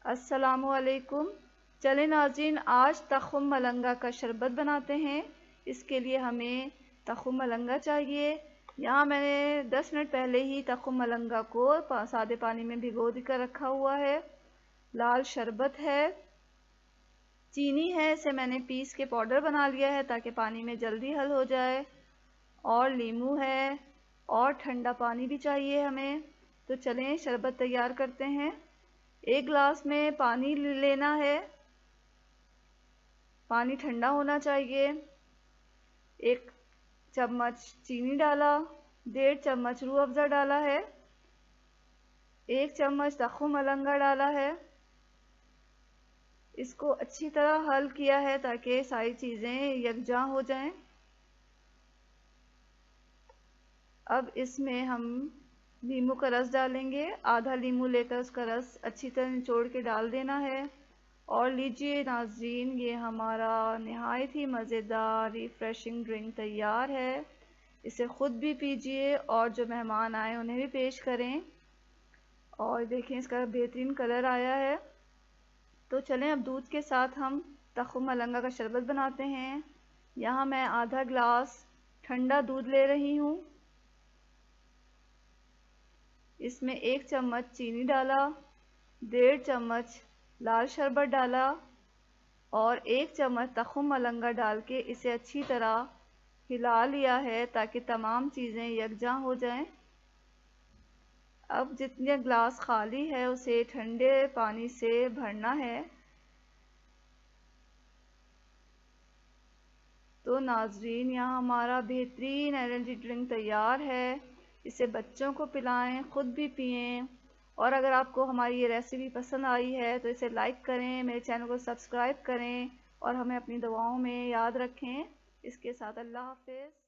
अस्सलामुअलैकुम। चलें नाज़रीन, आज तख़्म मलंगा का शरबत बनाते हैं। इसके लिए हमें तख़्म मलंगा चाहिए। यहाँ मैंने 10 मिनट पहले ही तख़्म मलंगा को सादे पानी में भिगो कर रखा हुआ है। लाल शरबत है, चीनी है, इसे मैंने पीस के पाउडर बना लिया है ताकि पानी में जल्दी हल हो जाए, और नींबू है, और ठंडा पानी भी चाहिए हमें। तो चलें शरबत तैयार करते हैं। एक गिलास में पानी लेना है, पानी ठंडा होना चाहिए। 1 चम्मच चीनी डाला, 1.5 चम्मच रूह अफ़ज़ा डाला है, 1 चम्मच तख़्म मलंगा डाला है। इसको अच्छी तरह हल किया है ताकि सारी चीज़ें यकजा हो जाएं। अब इसमें हम नींबू का रस डालेंगे। आधा नींबू लेकर उसका रस अच्छी तरह निचोड़ के डाल देना है। और लीजिए नाज़रीन, ये हमारा नहायत ही मज़ेदार रिफ़्रेशिंग ड्रिंक तैयार है। इसे ख़ुद भी पीजिए और जो मेहमान आए उन्हें भी पेश करें। और देखें इसका बेहतरीन कलर आया है। तो चलें अब दूध के साथ हम तख़्म मलंगा का शरबत बनाते हैं। यहाँ मैं आधा गिलास ठंडा दूध ले रही हूँ। इसमें 1 चम्मच चीनी डाला, 1.5 चम्मच लाल शरबत डाला और 1 चम्मच तख़्म मलंगा डाल के इसे अच्छी तरह हिला लिया है ताकि तमाम चीज़ें यकजा हो जाएं। अब जितने गिलास खाली है उसे ठंडे पानी से भरना है। तो नाज़रीन, यहाँ हमारा बेहतरीन एनर्जी ड्रिंक तैयार है। इसे बच्चों को पिलाएं, ख़ुद भी पिएं। और अगर आपको हमारी ये रेसिपी पसंद आई है तो इसे लाइक करें, मेरे चैनल को सब्सक्राइब करें और हमें अपनी दुआओं में याद रखें। इसके साथ अल्लाह हाफ़िज़।